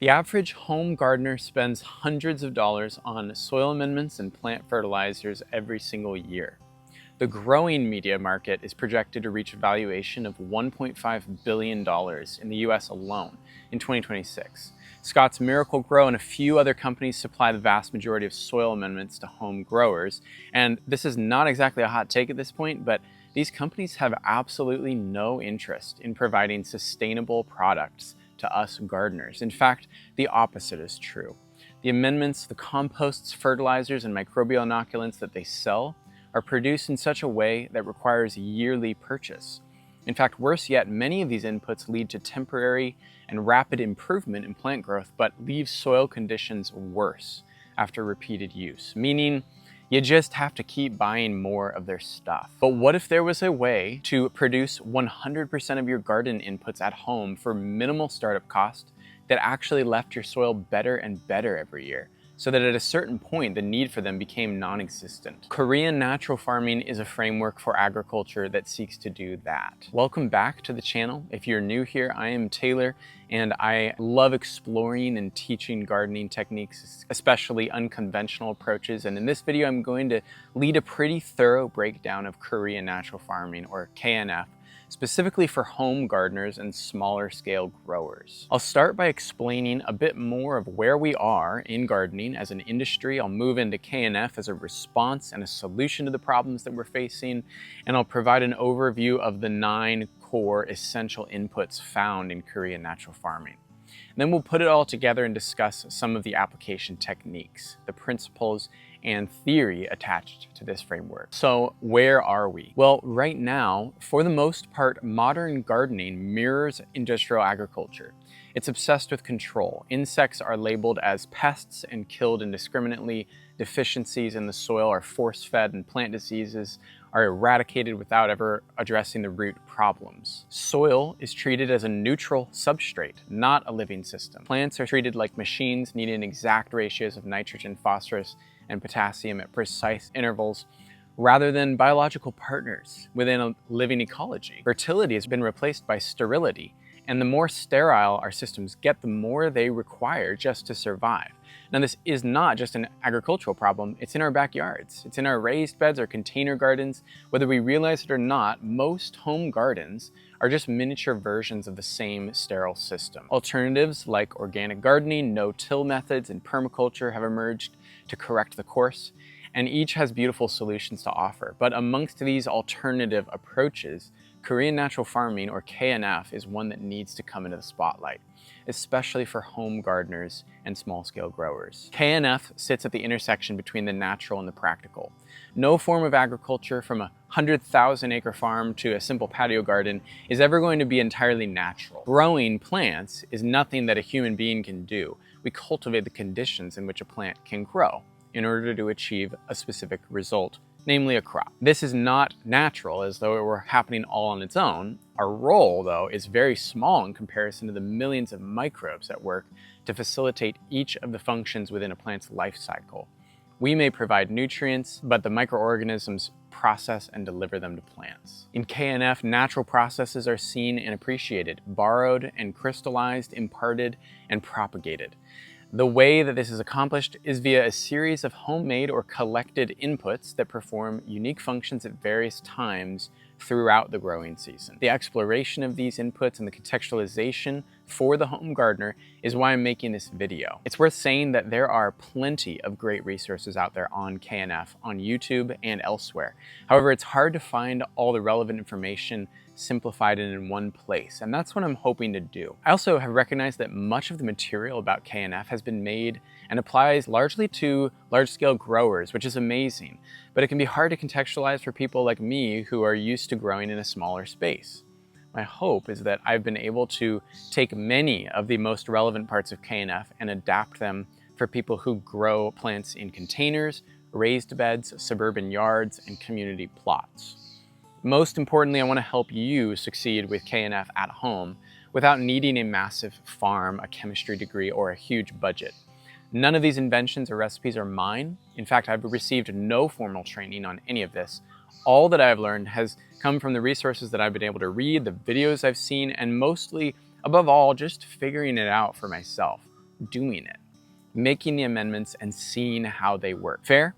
The average home gardener spends hundreds of dollars on soil amendments and plant fertilizers every single year. The growing media market is projected to reach a valuation of $1.5 billion in the US alone in 2026. Scott's Miracle-Gro and a few other companies supply the vast majority of soil amendments to home growers. And this is not exactly a hot take at this point, but these companies have absolutely no interest in providing sustainable products to us gardeners. In fact, the opposite is true. The amendments, the composts, fertilizers, and microbial inoculants that they sell are produced in such a way that requires yearly purchase. In fact, worse yet, many of these inputs lead to temporary and rapid improvement in plant growth, but leave soil conditions worse after repeated use, meaning you just have to keep buying more of their stuff. But what if there was a way to produce 100% of your garden inputs at home for minimal startup cost that actually left your soil better and better every year, so that at a certain point the need for them became non-existent? Korean natural farming is a framework for agriculture that seeks to do that. Welcome back to the channel. If you're new here, I am Taylor, and I love exploring and teaching gardening techniques, especially unconventional approaches. And in this video, I'm going to lead a pretty thorough breakdown of Korean natural farming, or KNF, specifically for home gardeners and smaller scale growers. I'll start by explaining a bit more of where we are in gardening as an industry. I'll move into KNF as a response and a solution to the problems that we're facing, and I'll provide an overview of the 9 core essential inputs found in Korean natural farming. And then we'll put it all together and discuss some of the application techniques, the principles, and theory attached to this framework. So where are we? Well, right now, for the most part, modern gardening mirrors industrial agriculture. It's obsessed with control. Insects are labeled as pests and killed indiscriminately. Deficiencies in the soil are force-fed, and plant diseases are eradicated without ever addressing the root problems. Soil is treated as a neutral substrate, not a living system. Plants are treated like machines, needing exact ratios of nitrogen, phosphorus, and potassium at precise intervals, rather than biological partners within a living ecology. Fertility has been replaced by sterility, and the more sterile our systems get, the more they require just to survive. Now, this is not just an agricultural problem, it's in our backyards. It's in our raised beds or container gardens. Whether we realize it or not, most home gardens are just miniature versions of the same sterile system. Alternatives like organic gardening, no-till methods, and permaculture have emerged to correct the course, and each has beautiful solutions to offer. But amongst these alternative approaches, Korean natural farming, or KNF, is one that needs to come into the spotlight, especially for home gardeners and small-scale growers. KNF sits at the intersection between the natural and the practical. No form of agriculture, from a 100,000-acre farm to a simple patio garden, is ever going to be entirely natural. Growing plants is nothing that a human being can do. We cultivate the conditions in which a plant can grow in order to achieve a specific result, namely a crop. This is not natural, as though it were happening all on its own. Our role, though, is very small in comparison to the millions of microbes at work to facilitate each of the functions within a plant's life cycle. We may provide nutrients, but the microorganisms process and deliver them to plants. In KNF, natural processes are seen and appreciated, borrowed and crystallized, imparted and propagated. The way that this is accomplished is via a series of homemade or collected inputs that perform unique functions at various times throughout the growing season. The exploration of these inputs and the contextualization for the home gardener is why I'm making this video. It's worth saying that there are plenty of great resources out there on KNF, on YouTube and elsewhere. However, it's hard to find all the relevant information simplified and in one place, and that's what I'm hoping to do. I also have recognized that much of the material about KNF has been made and applies largely to large-scale growers, which is amazing, but it can be hard to contextualize for people like me who are used to growing in a smaller space. My hope is that I've been able to take many of the most relevant parts of KNF and adapt them for people who grow plants in containers, raised beds, suburban yards, and community plots. Most importantly, I want to help you succeed with KNF at home without needing a massive farm, a chemistry degree, or a huge budget. None of these inventions or recipes are mine. In fact, I've received no formal training on any of this. All that I've learned has come from the resources that I've been able to read, the videos I've seen, and mostly, above all, just figuring it out for myself. doing it, making the amendments and seeing how they work. Fair?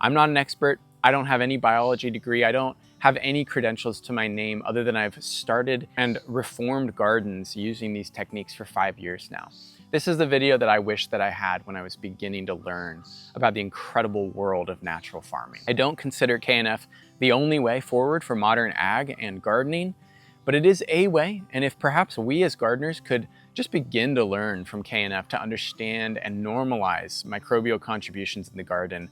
I'm not an expert. I don't have any biology degree. I don't have any credentials to my name other than I've started and reformed gardens using these techniques for 5 years now. This is the video that I wish that I had when I was beginning to learn about the incredible world of natural farming. I don't consider KNF the only way forward for modern ag and gardening, but it is a way, and if perhaps we as gardeners could just begin to learn from KNF to understand and normalize microbial contributions in the garden,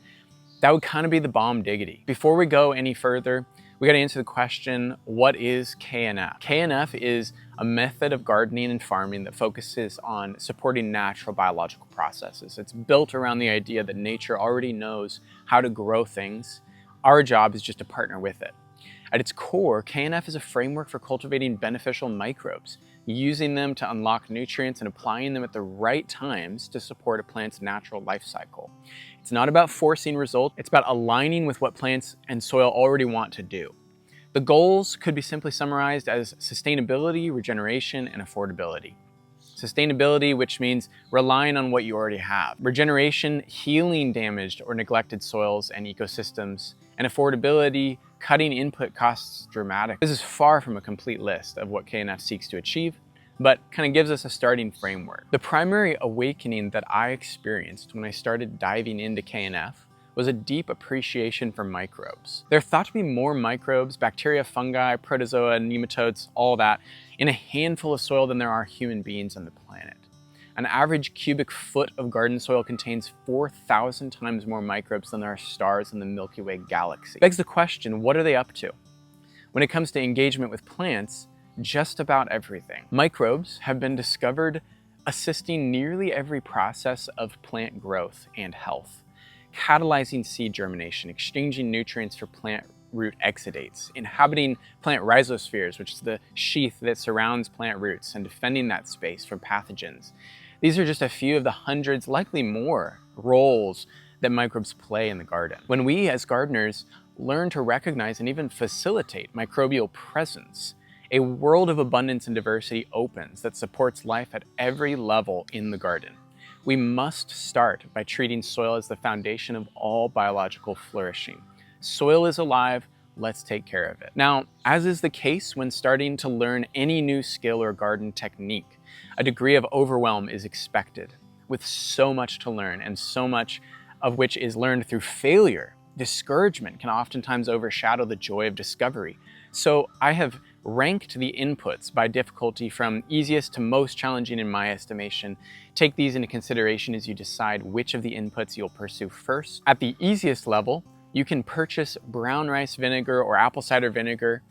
that would kind of be the bomb diggity. Before we go any further, we got to answer the question, what is KNF? KNF is a method of gardening and farming that focuses on supporting natural biological processes. It's built around the idea that nature already knows how to grow things. Our job is just to partner with it. At its core, KNF is a framework for cultivating beneficial microbes, using them to unlock nutrients and applying them at the right times to support a plant's natural life cycle. It's not about forcing results, it's about aligning with what plants and soil already want to do. The goals could be simply summarized as sustainability, regeneration, and affordability. Sustainability, which means relying on what you already have. Regeneration, healing damaged or neglected soils and ecosystems. And affordability, cutting input costs dramatically. This is far from a complete list of what KNF seeks to achieve, but kind of gives us a starting framework. The primary awakening that I experienced when I started diving into KNF was a deep appreciation for microbes. There are thought to be more microbes, bacteria, fungi, protozoa, nematodes, all that, in a handful of soil than there are human beings on the planet. An average cubic foot of garden soil contains 4,000 times more microbes than there are stars in the Milky Way galaxy. Begs the question, what are they up to? When it comes to engagement with plants, just about everything. Microbes have been discovered assisting nearly every process of plant growth and health. Catalyzing seed germination, exchanging nutrients for plant root exudates, inhabiting plant rhizospheres, which is the sheath that surrounds plant roots, and defending that space from pathogens. These are just a few of the hundreds, likely more, roles that microbes play in the garden. When we as gardeners learn to recognize and even facilitate microbial presence, a world of abundance and diversity opens that supports life at every level in the garden. We must start by treating soil as the foundation of all biological flourishing. Soil is alive, let's take care of it. Now, as is the case when starting to learn any new skill or garden technique, a degree of overwhelm is expected. With so much to learn and so much of which is learned through failure, discouragement can oftentimes overshadow the joy of discovery. So I have ranked the inputs by difficulty from easiest to most challenging in my estimation. Take these into consideration as you decide which of the inputs you'll pursue first. At the easiest level, you can purchase brown rice vinegar or apple cider vinegar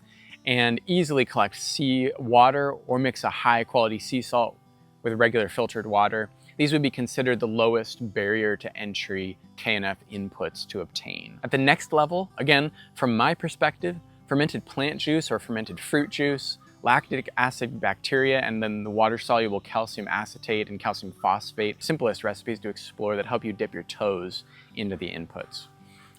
and easily collect sea water or mix a high quality sea salt with regular filtered water. These would be considered the lowest barrier to entry KNF inputs to obtain. At the next level, again, from my perspective, fermented plant juice or fermented fruit juice, lactic acid bacteria, and then the water-soluble calcium acetate and calcium phosphate, simplest recipes to explore that help you dip your toes into the inputs.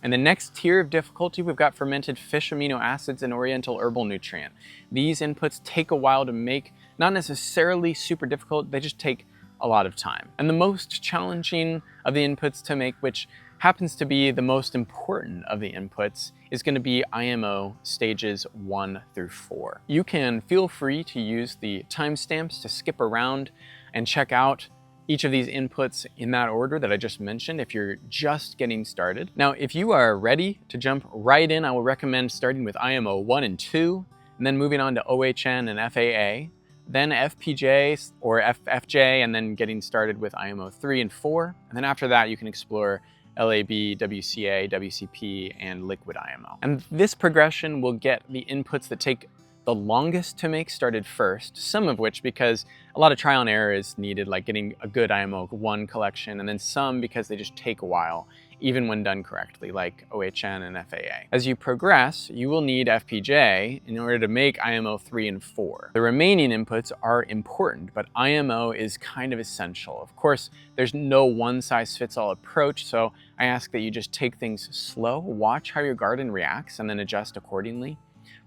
And the next tier of difficulty, we've got fermented fish amino acids and oriental herbal nutrient. These inputs take a while to make, not necessarily super difficult, they just take a lot of time. And the most challenging of the inputs to make, which happens to be the most important of the inputs, is going to be IMO stages 1 through 4. You can feel free to use the timestamps to skip around and check out each of these inputs in that order that I just mentioned if you're just getting started. Now, if you are ready to jump right in, I will recommend starting with IMO 1 and 2, and then moving on to OHN and FAA, then FPJ or FFJ, and then getting started with IMO 3 and 4. And then after that, you can explore LAB, WCA, WCP, and liquid IMO. And this progression will get the inputs that take the longest to make started first, some of which because a lot of trial and error is needed, like getting a good IMO 1 collection, and then some because they just take a while, even when done correctly, like OHN and FAA. As you progress, you will need FPJ in order to make IMO 3 and 4. The remaining inputs are important, but IMO is kind of essential. Of course, there's no one-size-fits-all approach, so I ask that you just take things slow, watch how your garden reacts, and then adjust accordingly.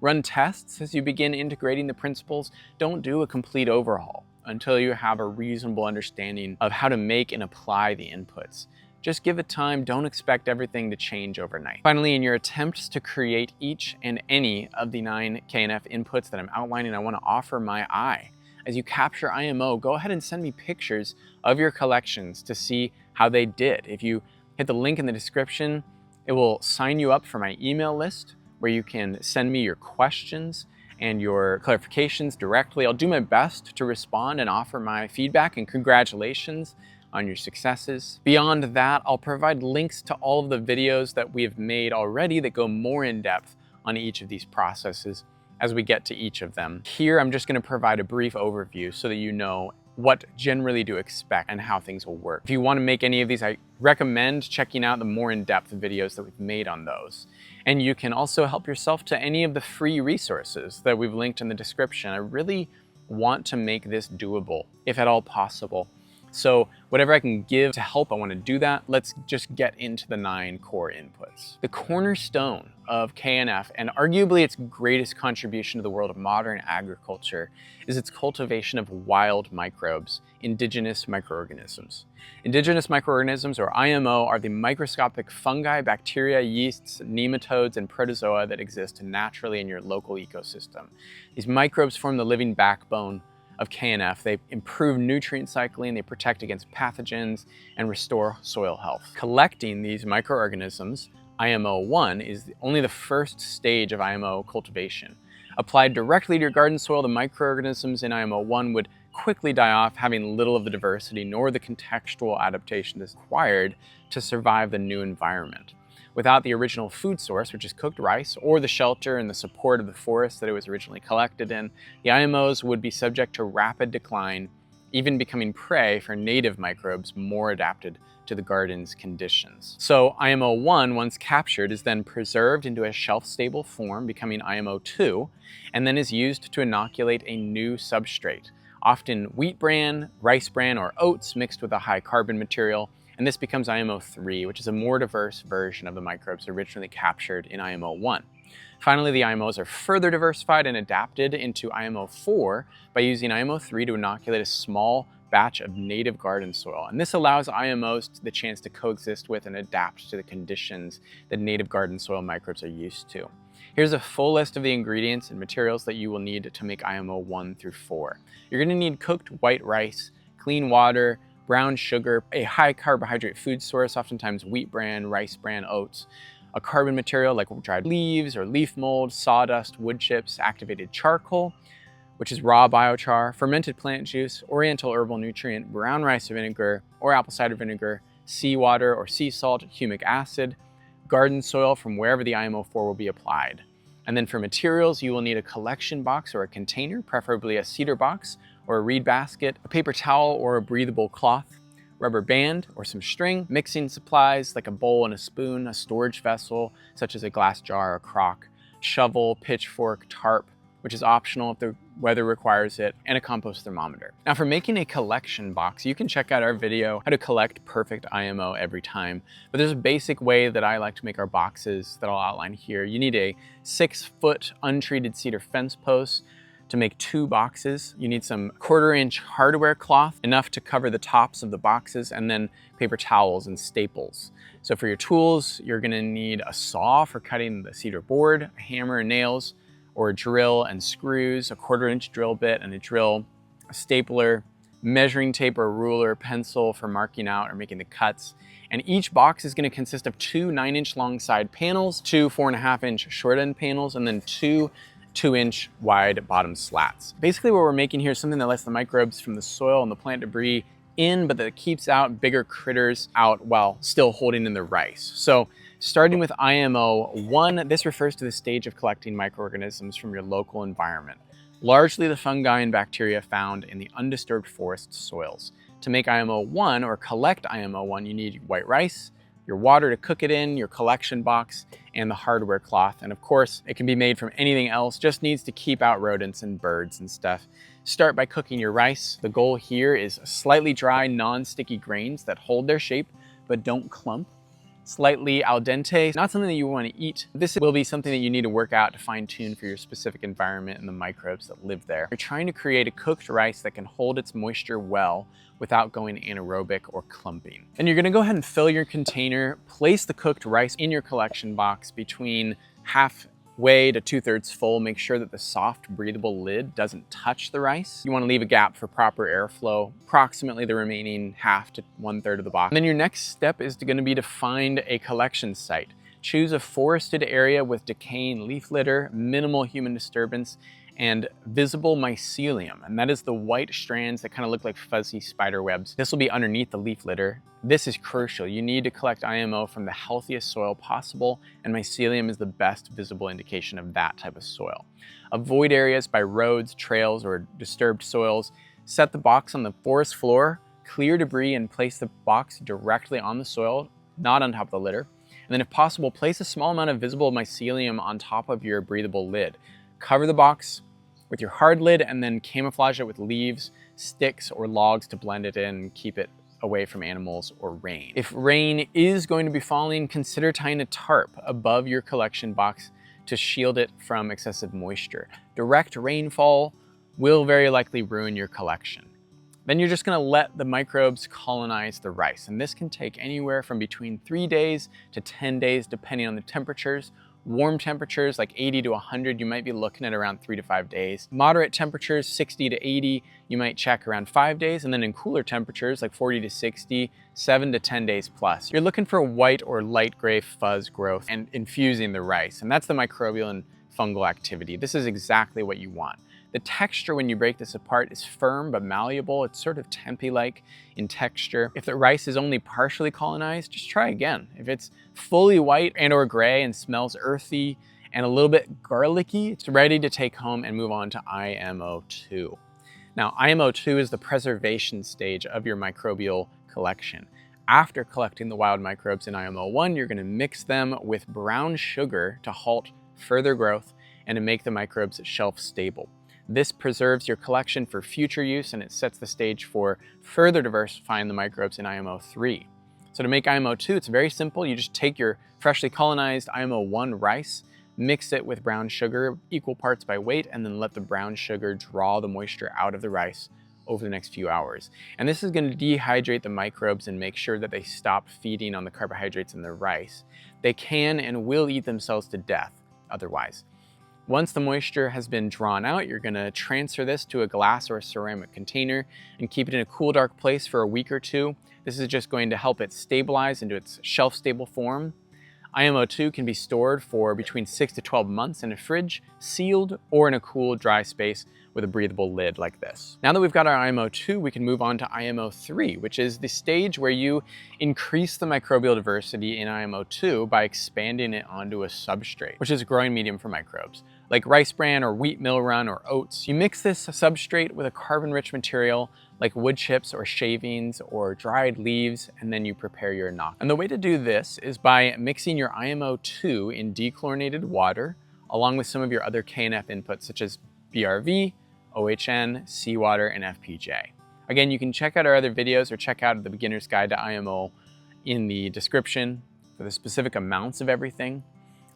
Run tests as you begin integrating the principles. Don't do a complete overhaul. until you have a reasonable understanding of how to make and apply the inputs. Just give it time, don't expect everything to change overnight. Finally, in your attempts to create each and any of the 9 KNF inputs that I'm outlining, I want to offer my eye. As you capture IMO, go ahead and send me pictures of your collections to see how they did. If you hit the link in the description, it will sign you up for my email list where you can send me your questions and your clarifications directly. I'll do my best to respond and offer my feedback, and congratulations on your successes. Beyond that, I'll provide links to all of the videos that we have made already that go more in depth on each of these processes as we get to each of them. Here, I'm just going to provide a brief overview so that you know what generally to expect and how things will work. If you want to make any of these, I recommend checking out the more in-depth videos that we've made on those. And you can also help yourself to any of the free resources that we've linked in the description. I really want to make this doable, if at all possible. So whatever I can give to help, I want to do that. Let's just get into the 9 core inputs. The cornerstone of KNF, and arguably its greatest contribution to the world of modern agriculture, is its cultivation of wild microbes, indigenous microorganisms. Indigenous microorganisms, or IMO, are the microscopic fungi, bacteria, yeasts, nematodes, and protozoa that exist naturally in your local ecosystem. These microbes form the living backbone of KNF. They improve nutrient cycling, they protect against pathogens, and restore soil health. Collecting these microorganisms, IMO1, is only the first stage of IMO cultivation. Applied directly to your garden soil, the microorganisms in IMO1 would quickly die off, having little of the diversity nor the contextual adaptation that's required to survive the new environment. Without the original food source, which is cooked rice, or the shelter and the support of the forest that it was originally collected in, the IMOs would be subject to rapid decline, even becoming prey for native microbes more adapted to the garden's conditions. So IMO1, once captured, is then preserved into a shelf-stable form, becoming IMO2, and then is used to inoculate a new substrate, often wheat bran, rice bran, or oats mixed with a high carbon material, and this becomes IMO3, which is a more diverse version of the microbes originally captured in IMO1. Finally, the IMOs are further diversified and adapted into IMO4 by using IMO3 to inoculate a small batch of native garden soil. And this allows IMOs the chance to coexist with and adapt to the conditions that native garden soil microbes are used to. Here's a full list of the ingredients and materials that you will need to make IMO 1 through 4. You're going to need cooked white rice, clean water, brown sugar, a high carbohydrate food source, oftentimes wheat bran, rice bran, oats, a carbon material like dried leaves or leaf mold, sawdust, wood chips, activated charcoal, which is raw biochar, fermented plant juice, oriental herbal nutrient, brown rice vinegar or apple cider vinegar, seawater or sea salt, humic acid, garden soil from wherever the IMO4 will be applied. And then for materials, you will need a collection box or a container, preferably a cedar box or a reed basket, a paper towel or a breathable cloth, rubber band or some string, mixing supplies like a bowl and a spoon, a storage vessel such as a glass jar or crock, shovel, pitchfork, tarp, which is optional if the weather requires it, and a compost thermometer. Now for making a collection box, you can check out our video, how to collect perfect IMO every time. But there's a basic way that I like to make our boxes that I'll outline here. You need a 6-foot untreated cedar fence post to make 2 boxes. You need some 1/4-inch hardware cloth, enough to cover the tops of the boxes, and then paper towels and staples. So for your tools, you're gonna need a saw for cutting the cedar board, a hammer and nails, or a drill and screws, a 1/4-inch drill bit and a drill, a stapler, measuring tape or ruler, pencil for marking out or making the cuts. And each box is going to consist of 2 9-inch long side panels, 2 4.5-inch short end panels, and then 2 2-inch wide bottom slats. Basically what we're making here is something that lets the microbes from the soil and the plant debris in, but that keeps out bigger critters out while still holding in the rice. So starting with IMO 1, this refers to the stage of collecting microorganisms from your local environment, largely the fungi and bacteria found in the undisturbed forest soils. To make IMO 1 or collect IMO 1, you need white rice, your water to cook it in, your collection box, and the hardware cloth. And of course, it can be made from anything else, just needs to keep out rodents and birds and stuff. Start by cooking your rice. The goal here is slightly dry, non-sticky grains that hold their shape but don't clump. slightly al dente, not something that you want to eat. This will be something that you need to work out to fine tune for your specific environment and the microbes that live there. You're trying to create a cooked rice that can hold its moisture well without going anaerobic or clumping. Then you're gonna go ahead and fill your container, place the cooked rice in your collection box between halfway to 2/3 full. Make sure that the soft, breathable lid doesn't touch the rice. You wanna leave a gap for proper airflow, approximately the remaining half to 1/3 of the box. And then your next step is gonna be to find a collection site. Choose a forested area with decaying leaf litter, minimal human disturbance, and visible mycelium, and that is the white strands that kind of look like fuzzy spider webs. This will be underneath the leaf litter. This is crucial. You need to collect IMO from the healthiest soil possible, and mycelium is the best visible indication of that type of soil. Avoid areas by roads, trails, or disturbed soils. Set the box on the forest floor, clear debris, and place the box directly on the soil, not on top of the litter. And then if possible, place a small amount of visible mycelium on top of your breathable lid. Cover the box with your hard lid and then camouflage it with leaves, sticks, or logs to blend it in and keep it away from animals or rain. If rain is going to be falling, consider tying a tarp above your collection box to shield it from excessive moisture. Direct rainfall will very likely ruin your collection. Then you're just gonna let the microbes colonize the rice, and this can take anywhere from between 3 days to 10 days depending on the temperatures. Warm temperatures like 80 to 100, you might be looking at around 3 to 5 days. Moderate temperatures, 60 to 80, you might check around 5 days. And then in cooler temperatures like 40 to 60, 7 to 10 days plus. You're looking for white or light gray fuzz growth and infusing the rice. And that's the microbial and fungal activity. This is exactly what you want. The texture when you break this apart is firm but malleable. It's sort of tempeh-like in texture. If the rice is only partially colonized, just try again. If it's fully white and or gray and smells earthy and a little bit garlicky, it's ready to take home and move on to IMO2. Now, IMO2 is the preservation stage of your microbial collection. After collecting the wild microbes in IMO1, you're gonna mix them with brown sugar to halt further growth and to make the microbes shelf stable. This preserves your collection for future use, and it sets the stage for further diversifying the microbes in IMO3. So to make IMO2, it's very simple. You just take your freshly colonized IMO1 rice, mix it with brown sugar, equal parts by weight, and then let the brown sugar draw the moisture out of the rice over the next few hours. And this is going to dehydrate the microbes and make sure that they stop feeding on the carbohydrates in the rice. They can and will eat themselves to death otherwise. Once the moisture has been drawn out, you're gonna transfer this to a glass or a ceramic container and keep it in a cool, dark place for a week or two. This is just going to help it stabilize into its shelf-stable form. IMO2 can be stored for between 6 to 12 months in a fridge, sealed, or in a cool, dry space with a breathable lid like this. Now that we've got our IMO2, we can move on to IMO3, which is the stage where you increase the microbial diversity in IMO2 by expanding it onto a substrate, which is a growing medium for microbes, like rice bran or wheat mill run or oats. You mix this substrate with a carbon-rich material like wood chips or shavings or dried leaves, and then you prepare your inoculum. And the way to do this is by mixing your IMO2 in dechlorinated water, along with some of your other KNF inputs such as BRV, OHN, seawater, and FPJ. Again, you can check out our other videos or check out the Beginner's Guide to IMO in the description for the specific amounts of everything.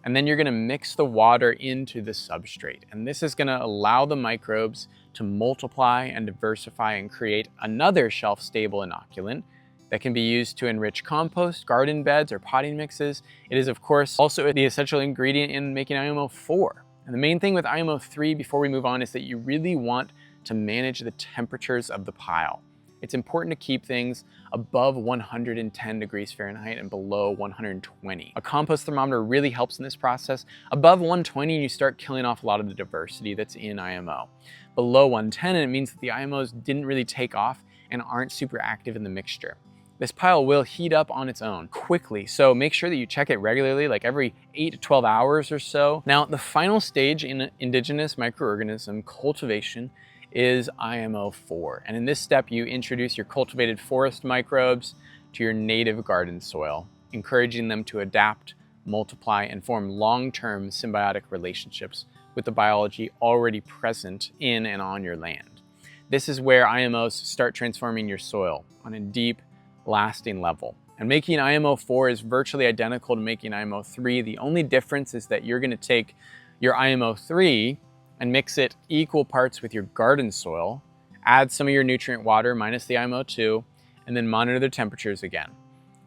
And then you're gonna mix the water into the substrate. And this is gonna allow the microbes to multiply and diversify and create another shelf-stable inoculant that can be used to enrich compost, garden beds, or potting mixes. It is, of course, also the essential ingredient in making IMO4. And the main thing with IMO3 before we move on is that you really want to manage the temperatures of the pile. It's important to keep things above 110 degrees Fahrenheit and below 120. A compost thermometer really helps in this process. Above 120, you start killing off a lot of the diversity that's in IMO. Below 110, it means that the IMOs didn't really take off and aren't super active in the mixture. This pile will heat up on its own quickly, so make sure that you check it regularly, like every 8 to 12 hours or so. Now, the final stage in indigenous microorganism cultivation is IMO4. And in this step, you introduce your cultivated forest microbes to your native garden soil, encouraging them to adapt, multiply, and form long-term symbiotic relationships with the biology already present in and on your land. This is where IMOs start transforming your soil on a deep, lasting level. And making IMO4 is virtually identical to making IMO3. The only difference is that you're going to take your IMO3 and mix it equal parts with your garden soil, add some of your nutrient water minus the IMO2, and then monitor the temperatures again.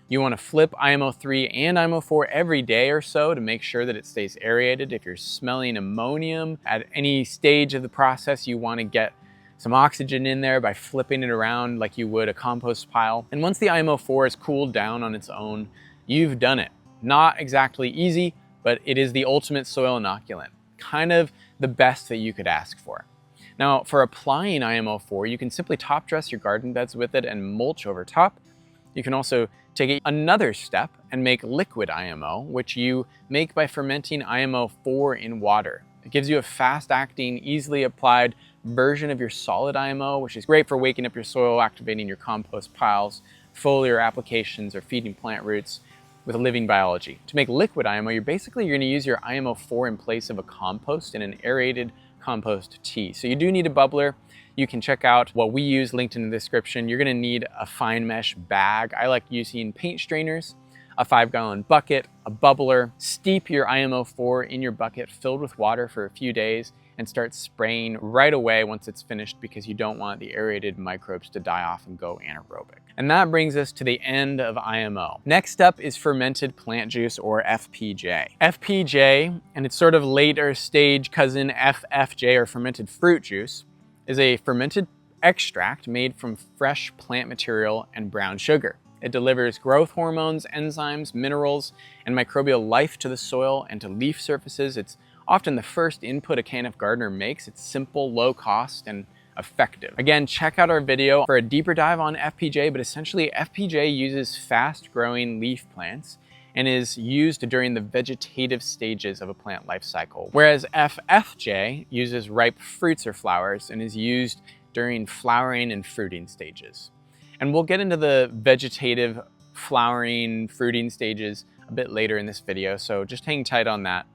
You want to flip IMO3 and IMO4 every day or so to make sure that it stays aerated. If you're smelling ammonium at any stage of the process, you want to get some oxygen in there by flipping it around like you would a compost pile. And once the IMO4 is cooled down on its own, you've done it. Not exactly easy, but it is the ultimate soil inoculant. Kind of the best that you could ask for. Now, for applying IMO4, you can simply top dress your garden beds with it and mulch over top. You can also take another step and make liquid IMO, which you make by fermenting IMO4 in water. It gives you a fast-acting, easily applied version of your solid IMO, which is great for waking up your soil, activating your compost piles, foliar applications, or feeding plant roots with living biology. To make liquid IMO, you're going to use your IMO4 in place of a compost in an aerated compost tea. So you do need a bubbler. You can check out what we use linked in the description. You're gonna need a fine mesh bag. I like using paint strainers, a 5-gallon bucket, a bubbler. Steep your IMO4 in your bucket filled with water for a few days and start spraying right away once it's finished, because you don't want the aerated microbes to die off and go anaerobic. And that brings us to the end of IMO. Next up is fermented plant juice, or FPJ. FPJ, and its sort of later stage cousin FFJ, or fermented fruit juice, is a fermented extract made from fresh plant material and brown sugar. It delivers growth hormones, enzymes, minerals, and microbial life to the soil and to leaf surfaces. It's often the first input a KNF gardener makes. It's simple, low cost, and effective. Again, check out our video for a deeper dive on FPJ, but essentially FPJ uses fast-growing leaf plants and is used during the vegetative stages of a plant life cycle, whereas FFJ uses ripe fruits or flowers and is used during flowering and fruiting stages. And we'll get into the vegetative flowering, fruiting stages a bit later in this video, so just hang tight on that.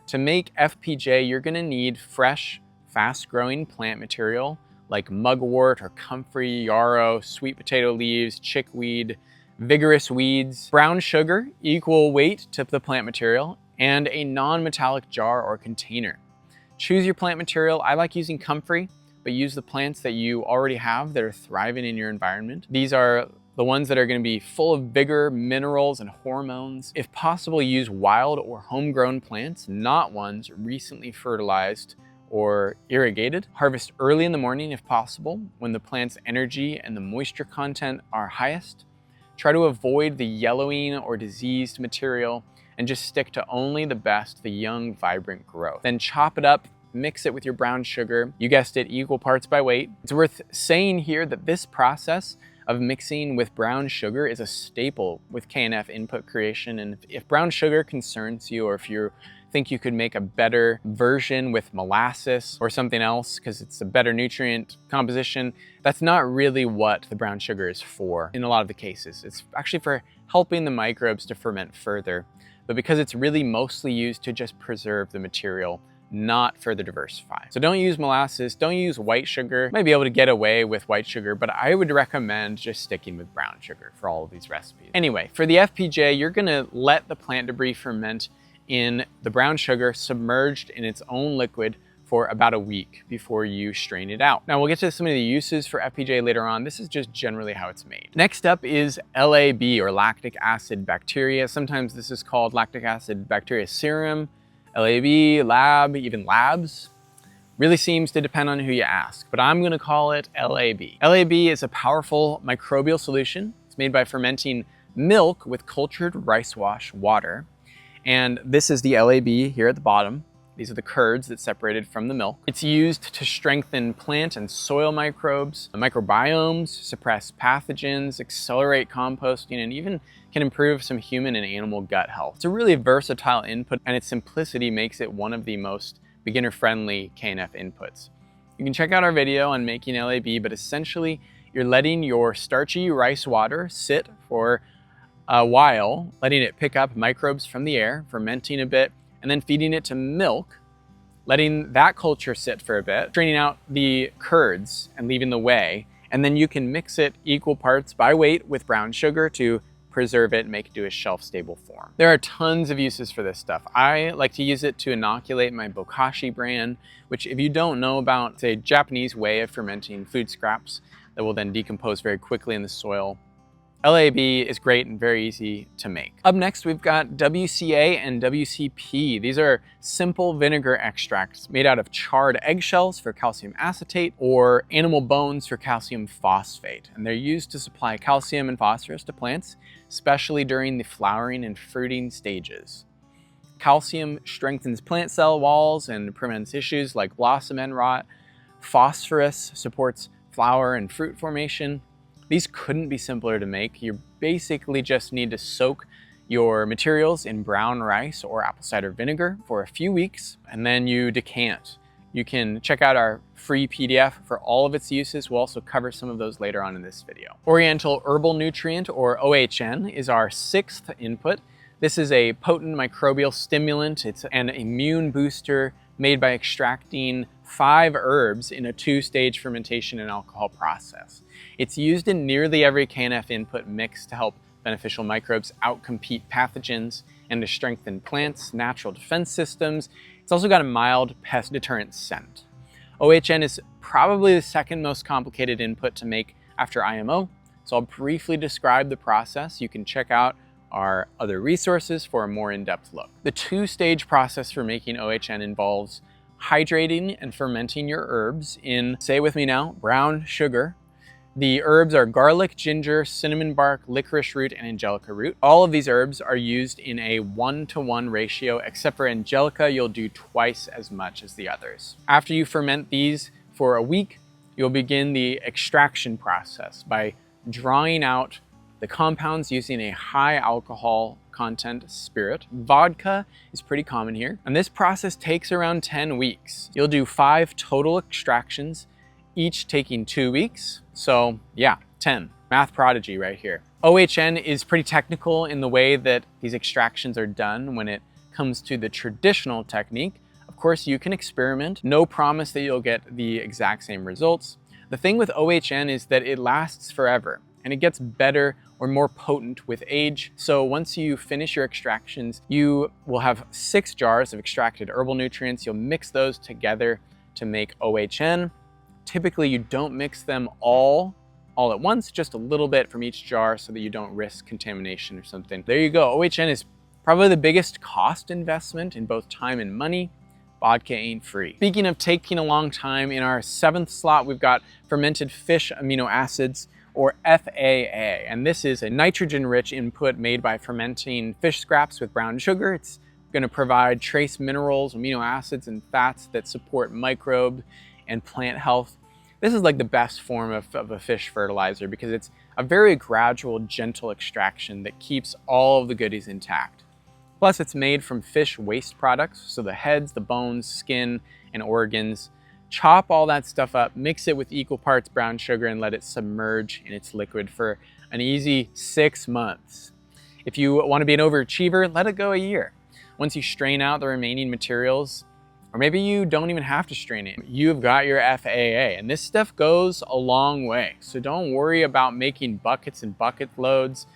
To make FPJ, you're gonna need fresh, fast-growing plant material like mugwort or comfrey, yarrow, sweet potato leaves, chickweed, vigorous weeds, brown sugar, equal weight to the plant material, and a non-metallic jar or container. Choose your plant material. I like using comfrey, but use the plants that you already have that are thriving in your environment. These are the ones that are going to be full of vigor, minerals, and hormones. If possible, use wild or homegrown plants, not ones recently fertilized or irrigated. Harvest early in the morning if possible, when the plant's energy and the moisture content are highest. Try to avoid the yellowing or diseased material and just stick to only the best, the young, vibrant growth. Then chop it up, mix it with your brown sugar. You guessed it, equal parts by weight. It's worth saying here that this process of mixing with brown sugar is a staple with KNF input creation. And if brown sugar concerns you, or if you think you could make a better version with molasses or something else because it's a better nutrient composition, that's not really what the brown sugar is for in a lot of the cases. It's actually for helping the microbes to ferment further, but because it's really mostly used to just preserve the material, not further diversify. So don't use molasses, don't use white sugar. You might be able to get away with white sugar, but I would recommend just sticking with brown sugar for all of these recipes. Anyway, for the FPJ, you're gonna let the plant debris ferment in the brown sugar submerged in its own liquid for about a week before you strain it out. Now we'll get to some of the uses for FPJ later on. This is just generally how it's made. Next up is LAB, or lactic acid bacteria. Sometimes this is called lactic acid bacteria serum, LAB, lab, even labs. Really seems to depend on who you ask, but I'm gonna call it LAB. LAB is a powerful microbial solution. It's made by fermenting milk with cultured rice wash water. And this is the LAB here at the bottom. These are the curds that separated from the milk. It's used to strengthen plant and soil microbes, microbiomes, suppress pathogens, accelerate composting, and even can improve some human and animal gut health. It's a really versatile input, and its simplicity makes it one of the most beginner-friendly KNF inputs. You can check out our video on making LAB, but essentially you're letting your starchy rice water sit for a while, letting it pick up microbes from the air, fermenting a bit, and then feeding it to milk, letting that culture sit for a bit, straining out the curds and leaving the whey, and then you can mix it equal parts by weight with brown sugar to preserve it, and make it to a shelf-stable form. There are tons of uses for this stuff. I like to use it to inoculate my bokashi bran, which if you don't know about, it's a Japanese way of fermenting food scraps that will then decompose very quickly in the soil. LAB is great and very easy to make. Up next, we've got WCA and WCP. These are simple vinegar extracts made out of charred eggshells for calcium acetate or animal bones for calcium phosphate. And they're used to supply calcium and phosphorus to plants, especially during the flowering and fruiting stages. Calcium strengthens plant cell walls and prevents issues like blossom end rot. Phosphorus supports flower and fruit formation. These couldn't be simpler to make. You basically just need to soak your materials in brown rice or apple cider vinegar for a few weeks, and then you decant. You can check out our free PDF for all of its uses. We'll also cover some of those later on in this video. Oriental herbal nutrient, or OHN, is our 6th input. This is a potent microbial stimulant. It's an immune booster made by extracting 5 herbs in a 2-stage fermentation and alcohol process. It's used in nearly every KNF input mix to help beneficial microbes outcompete pathogens and to strengthen plants' natural defense systems. It's also got a mild pest deterrent scent. OHN is probably the 2nd most complicated input to make after IMO, so I'll briefly describe the process. You can check out our other resources for a more in-depth look. The 2-stage process for making OHN involves hydrating and fermenting your herbs in, say with me now, brown sugar. The herbs are garlic, ginger, cinnamon bark, licorice root, and angelica root. All of these herbs are used in a 1-to-1 ratio, except for angelica, you'll do twice as much as the others. After you ferment these for a week, you'll begin the extraction process by drawing out the compounds using a high alcohol content spirit. Vodka is pretty common here, and this process takes around 10 weeks. You'll do 5 total extractions, each taking 2 weeks. So yeah, 10. Math prodigy right here. OHN is pretty technical in the way that these extractions are done when it comes to the traditional technique. Of course, you can experiment. No promise that you'll get the exact same results. The thing with OHN is that it lasts forever, and it gets better or more potent with age. So once you finish your extractions, you will have 6 jars of extracted herbal nutrients. You'll mix those together to make OHN. Typically, you don't mix them all at once, just a little bit from each jar so that you don't risk contamination or something. There you go. OHN is probably the biggest cost investment in both time and money. Vodka ain't free. Speaking of taking a long time, in our 7th slot, we've got fermented fish amino acids, or FAA, and this is a nitrogen-rich input made by fermenting fish scraps with brown sugar. It's going to provide trace minerals, amino acids, and fats that support microbe and plant health. This is like the best form of a fish fertilizer because it's a very gradual, gentle extraction that keeps all of the goodies intact. Plus, it's made from fish waste products, so the heads, the bones, skin, and organs. Chop all that stuff up, mix it with equal parts brown sugar, and let it submerge in its liquid for an easy 6 months. If you want to be an overachiever, let it go a year. Once you strain out the remaining materials, or maybe you don't even have to strain it, you've got your FAA, and this stuff goes a long way. So don't worry about making buckets and bucket loads.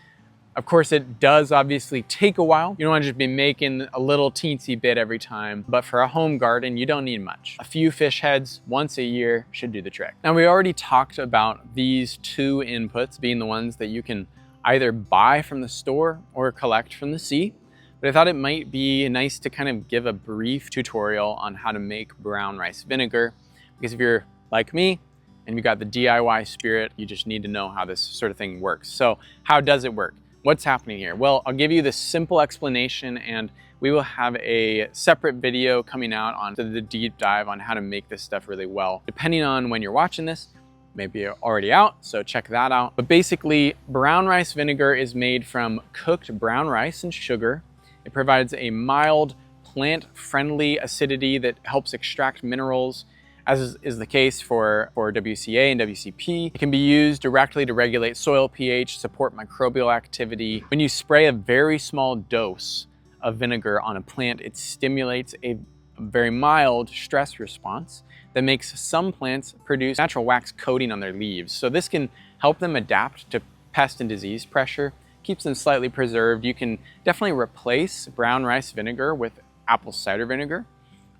Of course, it does obviously take a while. You don't want to just be making a little teensy bit every time, but for a home garden, you don't need much. A few fish heads once a year should do the trick. Now, we already talked about these 2 inputs being the ones that you can either buy from the store or collect from the sea, but I thought it might be nice to kind of give a brief tutorial on how to make brown rice vinegar, because if you're like me and you got the DIY spirit, you just need to know how this sort of thing works. So how does it work? What's happening here? Well, I'll give you the simple explanation, and we will have a separate video coming out on the deep dive on how to make this stuff really well. Depending on when you're watching this, maybe you're already out, so check that out. But basically, brown rice vinegar is made from cooked brown rice and sugar. It provides a mild, plant-friendly acidity that helps extract minerals, as is the case for WCA and WCP. It can be used directly to regulate soil pH, support microbial activity. When you spray a very small dose of vinegar on a plant, it stimulates a very mild stress response that makes some plants produce natural wax coating on their leaves. So this can help them adapt to pest and disease pressure, keeps them slightly preserved. You can definitely replace brown rice vinegar with apple cider vinegar,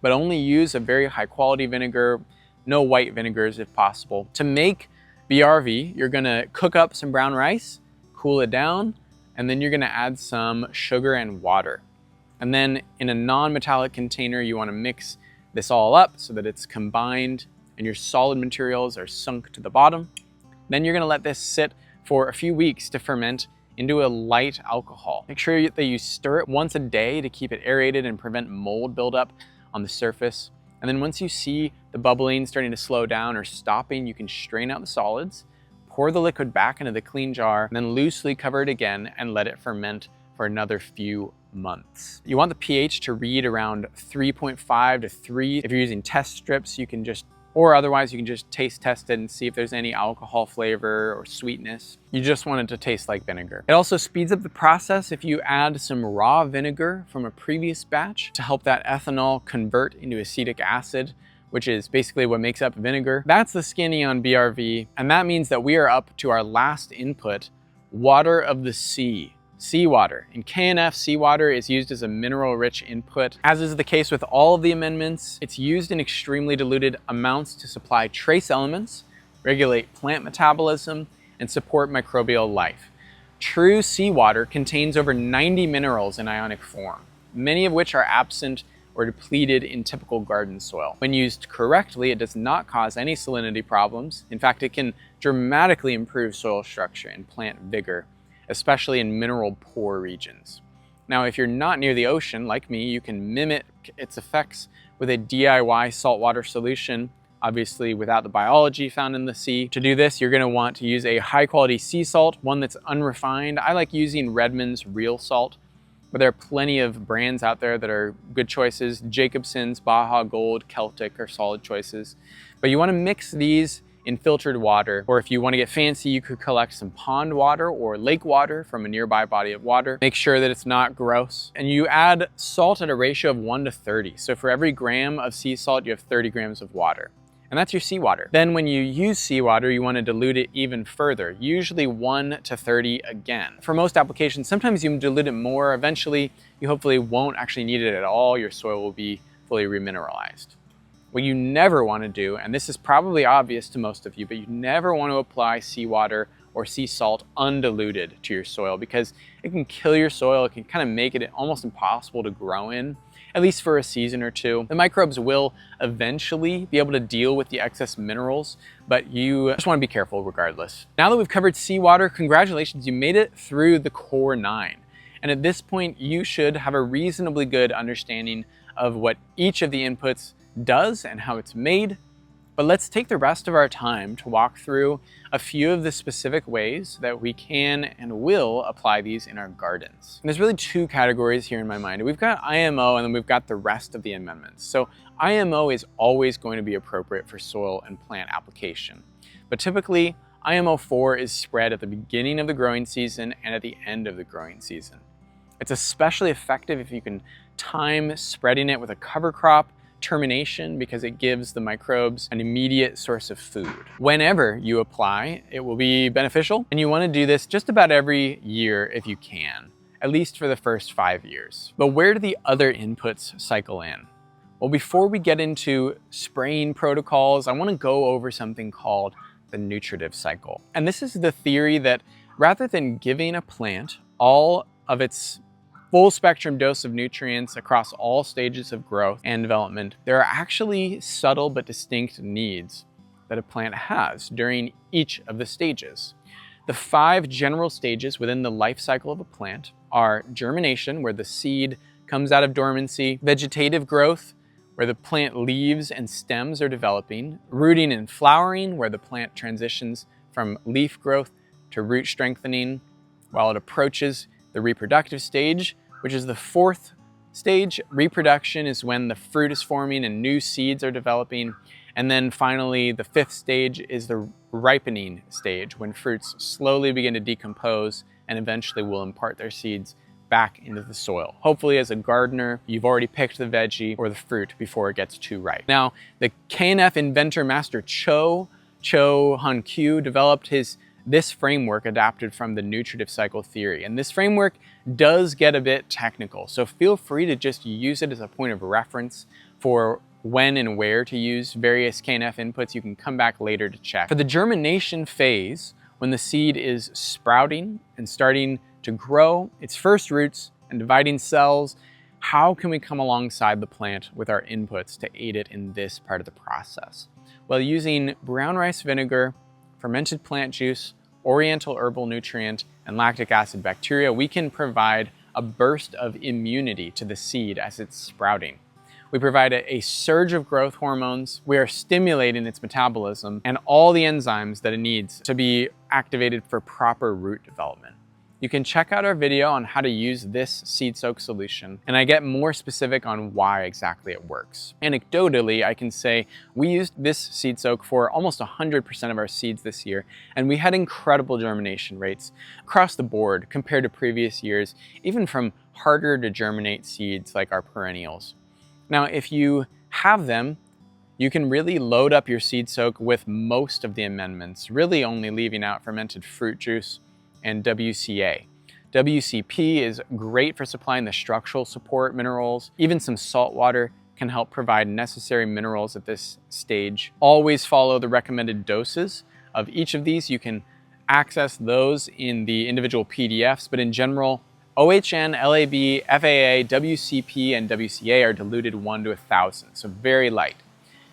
but only use a very high quality vinegar, no white vinegars if possible. To make BRV, you're gonna cook up some brown rice, cool it down, and then you're gonna add some sugar and water. And then in a non-metallic container, you wanna mix this all up so that it's combined and your solid materials are sunk to the bottom. Then you're gonna let this sit for a few weeks to ferment into a light alcohol. Make sure that you stir it once a day to keep it aerated and prevent mold buildup on the surface. And then once you see the bubbling starting to slow down or stopping, you can strain out the solids, pour the liquid back into the clean jar, and then loosely cover it again and let it ferment for another few months. You want the pH to read around 3.5 to 3. If you're using test strips, you can otherwise you can just taste test it and see if there's any alcohol flavor or sweetness. You just want it to taste like vinegar. It also speeds up the process if you add some raw vinegar from a previous batch to help that ethanol convert into acetic acid, which is basically what makes up vinegar. That's the skinny on BRV, and that means that we are up to our last input, water of the sea. Seawater. In KNF, seawater is used as a mineral-rich input. As is the case with all of the amendments, it's used in extremely diluted amounts to supply trace elements, regulate plant metabolism, and support microbial life. True seawater contains over 90 minerals in ionic form, many of which are absent or depleted in typical garden soil. When used correctly, it does not cause any salinity problems. In fact, it can dramatically improve soil structure and plant vigor, especially in mineral poor regions. Now, if you're not near the ocean, like me, you can mimic its effects with a DIY saltwater solution, obviously without the biology found in the sea. To do this, you're gonna want to use a high quality sea salt, one that's unrefined. I like using Redmond's real salt, but there are plenty of brands out there that are good choices. Jacobson's, Baja Gold, Celtic are solid choices. But you wanna mix these in filtered water, or if you want to get fancy, you could collect some pond water or lake water from a nearby body of water. Make sure that it's not gross. And you add salt at a ratio of 1 to 30. So for every gram of sea salt, you have 30 grams of water. And that's your seawater. Then when you use seawater, you want to dilute it even further, usually 1 to 30 again. For most applications, sometimes you dilute it more. Eventually, you hopefully won't actually need it at all. Your soil will be fully remineralized. What you never want to do, and this is probably obvious to most of you, but you never want to apply seawater or sea salt undiluted to your soil because it can kill your soil. It can kind of make it almost impossible to grow in, at least for a season or two. The microbes will eventually be able to deal with the excess minerals, but you just want to be careful regardless. Now that we've covered seawater, congratulations, you made it through the core 9. And at this point, you should have a reasonably good understanding of what each of the inputs does and how it's made. But let's take the rest of our time to walk through a few of the specific ways that we can and will apply these in our gardens. And there's really two categories here in my mind. We've got IMO and then we've got the rest of the amendments. So IMO is always going to be appropriate for soil and plant application. But typically, IMO 4 is spread at the beginning of the growing season and at the end of the growing season. It's especially effective if you can time spreading it with a cover crop termination because it gives the microbes an immediate source of food. Whenever you apply, it will be beneficial, and you want to do this just about every year if you can, at least for the first 5 years. But where do the other inputs cycle in? Well, before we get into spraying protocols, I want to go over something called the nutritive cycle. And this is the theory that rather than giving a plant all of its full spectrum dose of nutrients across all stages of growth and development, there are actually subtle but distinct needs that a plant has during each of the stages. The 5 general stages within the life cycle of a plant are germination, where the seed comes out of dormancy; vegetative growth, where the plant leaves and stems are developing; rooting and flowering, where the plant transitions from leaf growth to root strengthening while it approaches the reproductive stage, which is the 4th stage. Reproduction is when the fruit is forming and new seeds are developing. And then finally, the 5th stage is the ripening stage, when fruits slowly begin to decompose and eventually will impart their seeds back into the soil. Hopefully, as a gardener, you've already picked the veggie or the fruit before it gets too ripe. Now, the KNF inventor master Cho Han Kyu developed his this framework adapted from the nutritive cycle theory. And this framework does get a bit technical, so feel free to just use it as a point of reference for when and where to use various KNF inputs. You can come back later to check. For the germination phase, when the seed is sprouting and starting to grow its first roots and dividing cells, how can we come alongside the plant with our inputs to aid it in this part of the process? Well, using brown rice vinegar, fermented plant juice, oriental herbal nutrient, and lactic acid bacteria, we can provide a burst of immunity to the seed as it's sprouting. We provide a surge of growth hormones. We are stimulating its metabolism and all the enzymes that it needs to be activated for proper root development. You can check out our video on how to use this seed soak solution, and I get more specific on why exactly it works. Anecdotally, I can say we used this seed soak for almost 100% of our seeds this year, and we had incredible germination rates across the board compared to previous years, even from harder to germinate seeds like our perennials. Now, if you have them, you can really load up your seed soak with most of the amendments, really only leaving out fermented fruit juice and WCA. WCP is great for supplying the structural support minerals. Even some salt water can help provide necessary minerals at this stage. Always follow the recommended doses of each of these. You can access those in the individual PDFs, but in general, OHN, LAB, FAA, WCP, and WCA are diluted 1 to 1,000, so very light.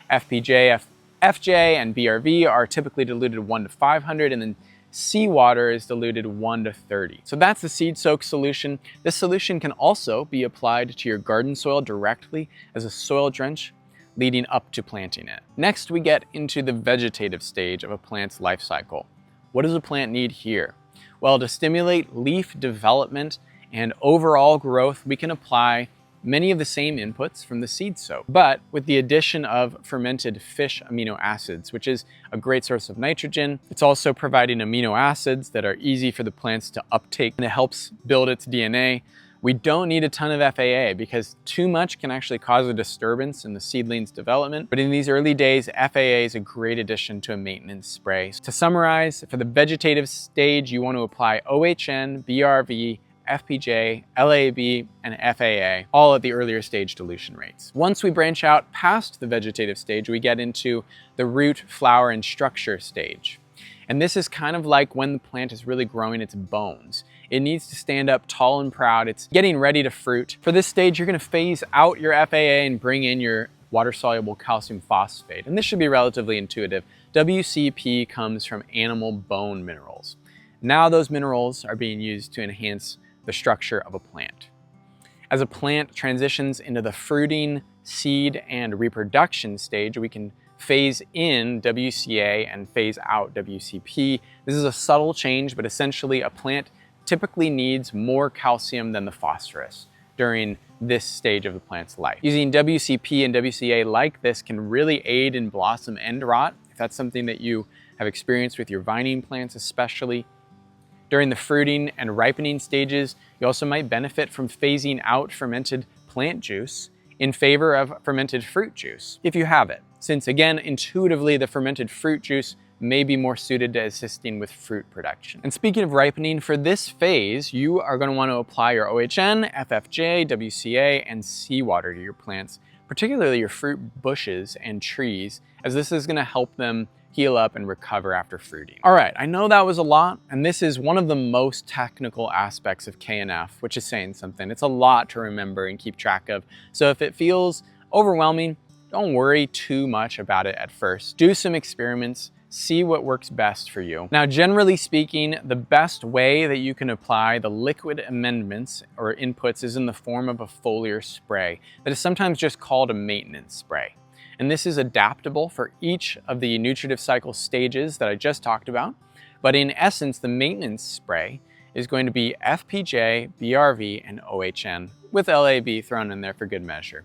FPJ, FJ, and BRV are typically diluted 1 to 500, and then seawater is diluted 1 to 30. So that's the seed soak solution. This solution can also be applied to your garden soil directly as a soil drench leading up to planting it. Next, we get into the vegetative stage of a plant's life cycle. What does a plant need here? Well, to stimulate leaf development and overall growth, we can apply many of the same inputs from the seed soak, but with the addition of fermented fish amino acids, which is a great source of nitrogen. It's also providing amino acids that are easy for the plants to uptake, and it helps build its DNA. We don't need a ton of FAA because too much can actually cause a disturbance in the seedling's development. But in these early days, FAA is a great addition to a maintenance spray. To summarize, for the vegetative stage, you want to apply OHN, BRV, FPJ, LAB, and FAA, all at the earlier stage dilution rates. Once we branch out past the vegetative stage, we get into the root, flower, and structure stage. And this is kind of like when the plant is really growing its bones. It needs to stand up tall and proud. It's getting ready to fruit. For this stage, you're going to phase out your FAA and bring in your water-soluble calcium phosphate. And this should be relatively intuitive. WCP comes from animal bone minerals. Now those minerals are being used to enhance the structure of a plant. As a plant transitions into the fruiting, seed, and reproduction stage, we can phase in WCA and phase out WCP. This is a subtle change, but essentially a plant typically needs more calcium than the phosphorus during this stage of the plant's life. Using WCP and WCA like this can really aid in blossom end rot, if that's something that you have experienced with your vining plants especially. During the fruiting and ripening stages, you also might benefit from phasing out fermented plant juice in favor of fermented fruit juice, if you have it, since again, intuitively, the fermented fruit juice may be more suited to assisting with fruit production. And speaking of ripening, for this phase, you are going to want to apply your OHN, FFJ, WCA, and seawater to your plants, particularly your fruit bushes and trees, as this is going to help them heal up and recover after fruiting. All right, I know that was a lot, and this is one of the most technical aspects of KNF, which is saying something. It's a lot to remember and keep track of. So if it feels overwhelming, don't worry too much about it at first. Do some experiments, see what works best for you. Now, generally speaking, the best way that you can apply the liquid amendments or inputs is in the form of a foliar spray that is sometimes just called a maintenance spray. And this is adaptable for each of the nutritive cycle stages that I just talked about. But in essence, the maintenance spray is going to be FPJ, BRV, and OHN, with LAB thrown in there for good measure.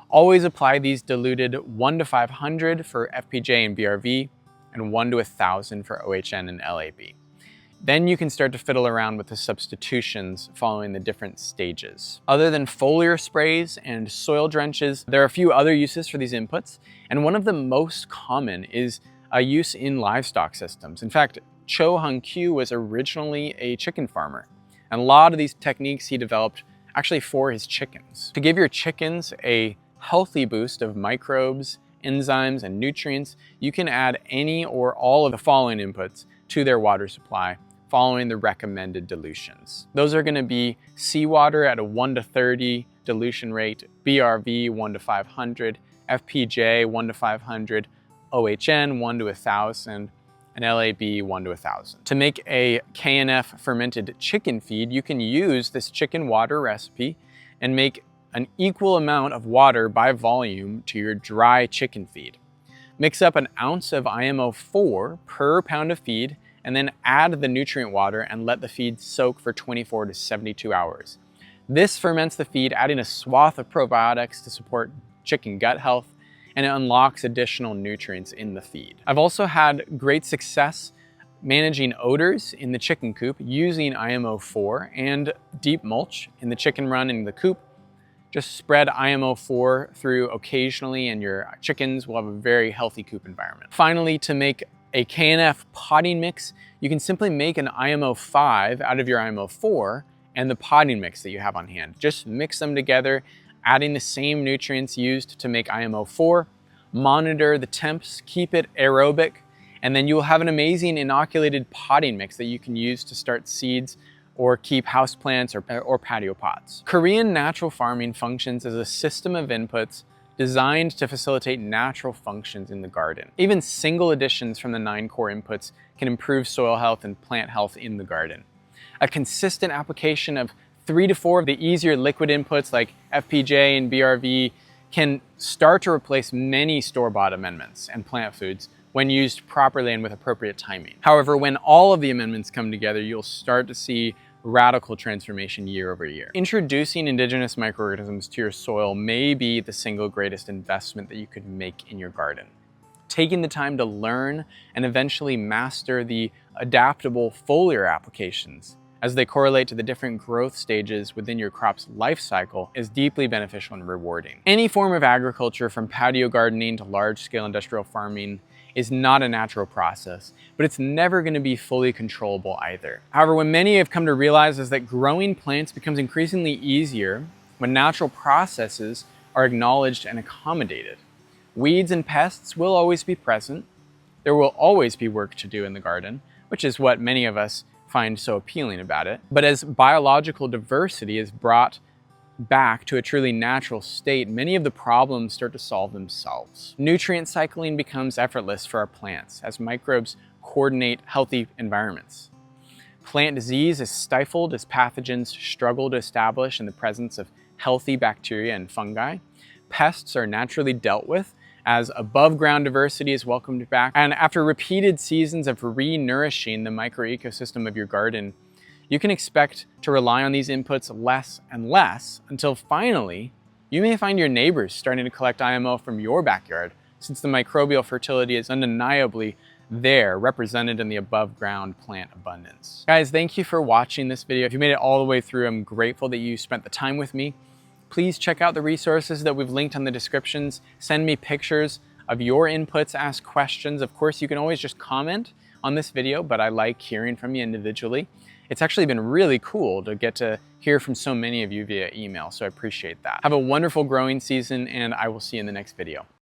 Always apply these diluted 1 to 500 for FPJ and BRV, and 1 to 1,000 for OHN and LAB. Then you can start to fiddle around with the substitutions following the different stages. Other than foliar sprays and soil drenches, there are a few other uses for these inputs, and one of the most common is a use in livestock systems. In fact, Cho Hung Kyu was originally a chicken farmer, and a lot of these techniques he developed actually for his chickens. To give your chickens a healthy boost of microbes, enzymes, and nutrients, you can add any or all of the following inputs to their water supply following the recommended dilutions. Those are going to be seawater at a 1 to 30 dilution rate, BRV 1 to 500, FPJ 1 to 500, OHN 1 to 1000, and LAB 1 to 1000. To make a KNF fermented chicken feed, you can use this chicken water recipe and make an equal amount of water by volume to your dry chicken feed. Mix up an ounce of IMO4 per pound of feed, and then add the nutrient water and let the feed soak for 24 to 72 hours. This ferments the feed, adding a swath of probiotics to support chicken gut health, and it unlocks additional nutrients in the feed. I've also had great success managing odors in the chicken coop using IMO4 and deep mulch in the chicken run in the coop. Just spread IMO4 through occasionally and your chickens will have a very healthy coop environment. Finally, to make a KNF potting mix, you can simply make an IMO5 out of your IMO4 and the potting mix that you have on hand. Just mix them together, adding the same nutrients used to make IMO4, monitor the temps, keep it aerobic, and then you will have an amazing inoculated potting mix that you can use to start seeds or keep houseplants or patio pots. Korean natural farming functions as a system of inputs designed to facilitate natural functions in the garden. Even single additions from the 9 core inputs can improve soil health and plant health in the garden. A consistent application of 3 to 4 of the easier liquid inputs like FPJ and BRV can start to replace many store-bought amendments and plant foods when used properly and with appropriate timing. However, when all of the amendments come together, you'll start to see radical transformation year over year. Introducing indigenous microorganisms to your soil may be the single greatest investment that you could make in your garden. Taking the time to learn and eventually master the adaptable foliar applications as they correlate to the different growth stages within your crop's life cycle is deeply beneficial and rewarding. Any form of agriculture, from patio gardening to large-scale industrial farming, is not a natural process, but it's never going to be fully controllable either. However, what many have come to realize is that growing plants becomes increasingly easier when natural processes are acknowledged and accommodated. Weeds and pests will always be present. There will always be work to do in the garden, which is what many of us find so appealing about it. But as biological diversity is brought back to a truly natural state, many of the problems start to solve themselves. Nutrient cycling becomes effortless for our plants as microbes coordinate healthy environments. Plant disease is stifled as pathogens struggle to establish in the presence of healthy bacteria and fungi. Pests are naturally dealt with as above-ground diversity is welcomed back. And after repeated seasons of re-nourishing the microecosystem of your garden, you can expect to rely on these inputs less and less until finally, you may find your neighbors starting to collect IMO from your backyard, since the microbial fertility is undeniably there, represented in the above ground plant abundance. Guys, thank you for watching this video. If you made it all the way through, I'm grateful that you spent the time with me. Please check out the resources that we've linked on the descriptions. Send me pictures of your inputs, ask questions. Of course, you can always just comment on this video, but I like hearing from you individually. It's actually been really cool to get to hear from so many of you via email, so I appreciate that. Have a wonderful growing season, and I will see you in the next video.